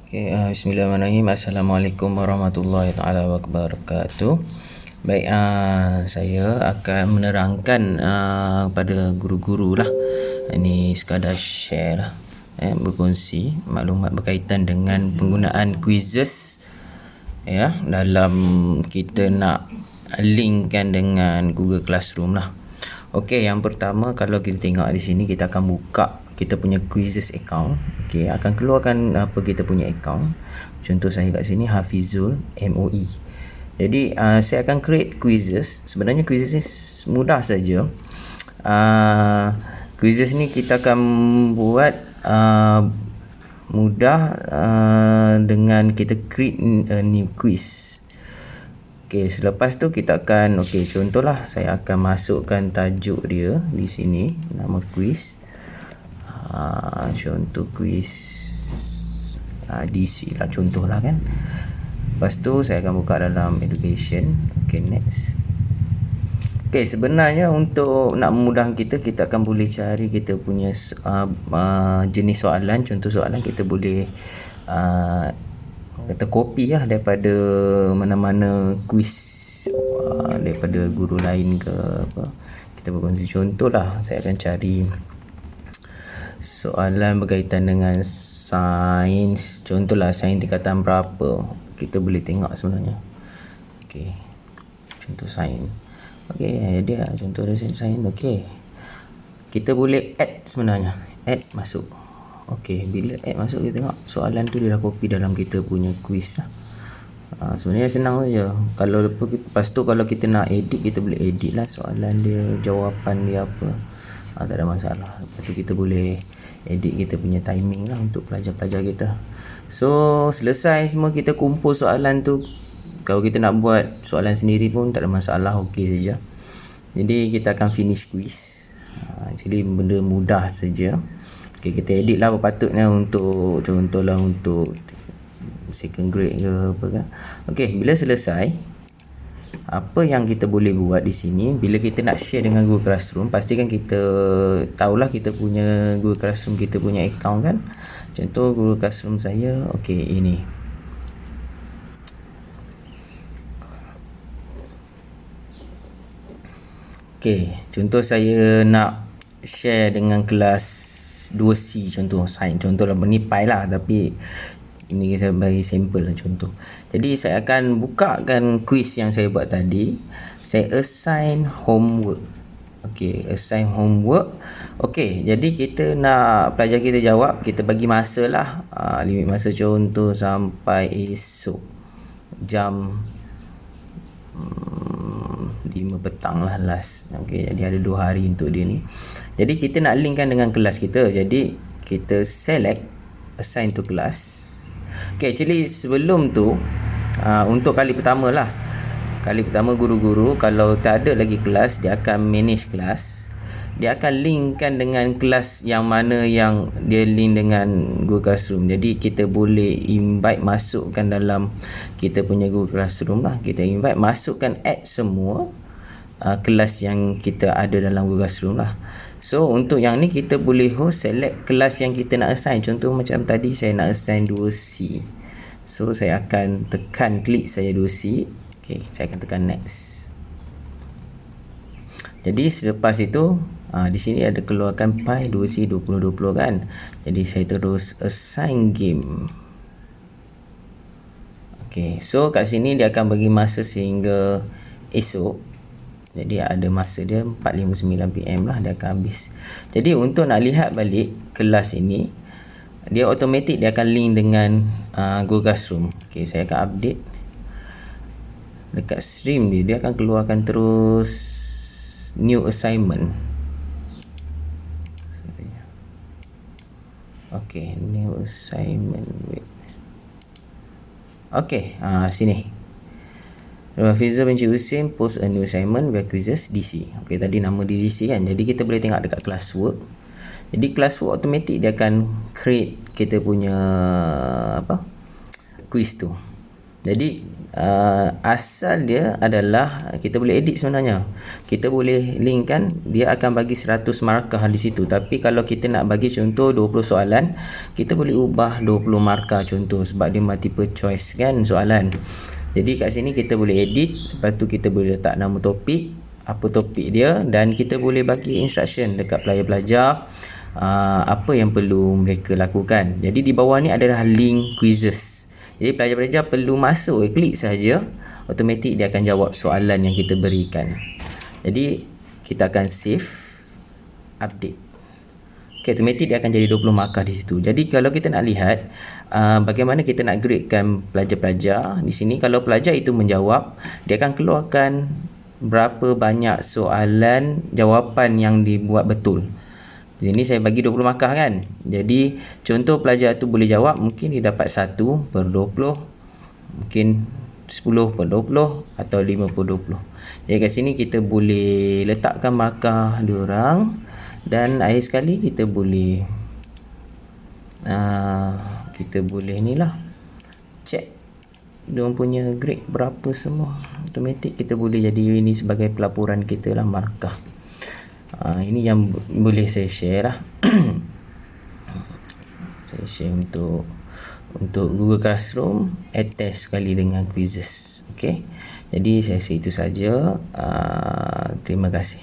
Okay, Bismillahirrahmanirrahim. Assalamualaikum warahmatullahi taala wabarakatuh. Baik, saya akan menerangkan pada guru-guru lah. Ini sekadar share lah, berkongsi maklumat berkaitan dengan penggunaan quizzes ya dalam kita nak linkkan dengan Google Classroom lah. Okey, yang pertama kalau kita tengok di sini, kita akan buka kita punya quizzes account. Okey, akan keluarkan apa kita punya account. Contoh saya kat sini Hafizul MOE. Jadi saya akan create quizzes. Sebenarnya quizzes ni mudah saja. Quizzes ni kita akan buat mudah dengan kita create a new quiz. Okey, selepas tu kita akan contohlah saya akan masukkan tajuk dia di sini, nama quiz. Contoh quiz DC lah contohlah kan. Lepas tu saya akan buka dalam education. Okey, next. Okey, sebenarnya untuk nak memudahkan kita akan boleh cari kita punya jenis soalan. Contoh soalan kita boleh kata copy lah daripada mana-mana quiz daripada guru lain ke apa. Kita berkongsi contoh lah, saya akan cari soalan berkaitan dengan sains. Contohlah sains tingkatan berapa, kita boleh tengok sebenarnya. Okey, contoh sains. Okey, dia contoh dia sains. Okey, kita boleh add sebenarnya, add masuk. Okey, bila add masuk kita tengok soalan tu dia dah copy dalam kita punya quiz lah. Sebenarnya senang saja. Kalau lepas tu kalau kita nak edit, kita boleh edit lah soalan dia, jawapan dia apa. Tak ada masalah. Lepas tu kita boleh edit kita punya timing lah untuk pelajar-pelajar kita. So selesai semua, kita kumpul soalan tu. Kalau kita nak buat soalan sendiri pun tak ada masalah, okey saja. Jadi kita akan finish quiz. Jadi benda mudah saja. Okay, kita edit lah apa patutnya untuk contohlah untuk second grade ke apa kan. Okay, bila selesai, apa yang kita boleh buat di sini, bila kita nak share dengan Google Classroom, pastikan kita tahulah kita punya Google Classroom, kita punya account kan. Contoh Google Classroom saya, okay, ini. Okay, contoh saya nak share dengan kelas 2C, contoh sains, contohlah ni pi lah, tapi ini saya bagi sampel lah contoh. Jadi saya akan bukakan quiz yang saya buat tadi. Saya assign homework. Okey, assign homework. Okey, jadi kita nak pelajar kita jawab, kita bagi masa lah, limit masa contoh sampai esok jam 5 petang lah last. Okey, jadi ada 2 hari untuk dia ni. Jadi kita nak linkkan dengan kelas kita. Jadi kita select assign to class. Okay, actually sebelum tu untuk kali pertama lah, kali pertama guru-guru kalau tak ada lagi kelas, dia akan manage kelas. Dia akan linkkan dengan kelas yang mana yang dia link dengan Google Classroom. Jadi kita boleh invite, masukkan dalam kita punya Google Classroom lah. Kita invite, masukkan, add semua kelas yang kita ada dalam Google Classroom lah. So untuk yang ni kita boleh host, select kelas yang kita nak assign. Contoh macam tadi saya nak assign 2C. So saya akan tekan klik saya 2C. Okay, saya akan tekan next. Jadi selepas itu di sini ada keluarkan pi 2C 2020 kan. Jadi saya terus assign game. Okay, so kat sini dia akan bagi masa sehingga esok. Jadi ada masa dia 4:59 PM lah, dia akan habis. Jadi untuk nak lihat balik kelas ini, dia automatik dia akan link dengan Google Classroom. Okay, saya akan update. Dekat stream dia akan keluarkan terus new assignment. Okay, new assignment. Okay, sini. Hafizul Benci Husin post a new assignment via quizzes DC. Okey, tadi nama di DC kan. Jadi kita boleh tengok dekat classwork. Jadi classwork automatic dia akan create kita punya quiz tu. Jadi asal dia adalah kita boleh edit sebenarnya. Kita boleh linkkan, dia akan bagi 100 markah di situ. Tapi kalau kita nak bagi contoh 20 soalan, kita boleh ubah 20 markah contoh, sebab dia multiple choice kan soalan. Jadi kat sini kita boleh edit, lepas tu kita boleh letak nama topik, apa topik dia, dan kita boleh bagi instruction dekat pelajar-pelajar apa yang perlu mereka lakukan. Jadi di bawah ni adalah link quizzes. Jadi pelajar-pelajar perlu masuk, klik saja, automatik dia akan jawab soalan yang kita berikan. Jadi kita akan save, update. Okay, automatik dia akan jadi 20 markah di situ. Jadi kalau kita nak lihat bagaimana kita nak gradekan pelajar-pelajar di sini, kalau pelajar itu menjawab, dia akan keluarkan berapa banyak soalan jawapan yang dibuat betul. Jadi ni saya bagi 20 markah kan. Jadi contoh pelajar tu boleh jawab, mungkin dia dapat 1/20, mungkin 10/20 atau 5/20. Jadi kat sini kita boleh letakkan markah diorang, dan akhir sekali kita boleh ni lah, check diorang punya grade berapa semua. Automatik kita boleh jadi ini sebagai pelaporan kita lah, markah. Ini yang boleh saya share lah. Saya share untuk Google Classroom, attach sekali dengan quizzes. Okay, jadi saya rasa itu saja. Terima kasih.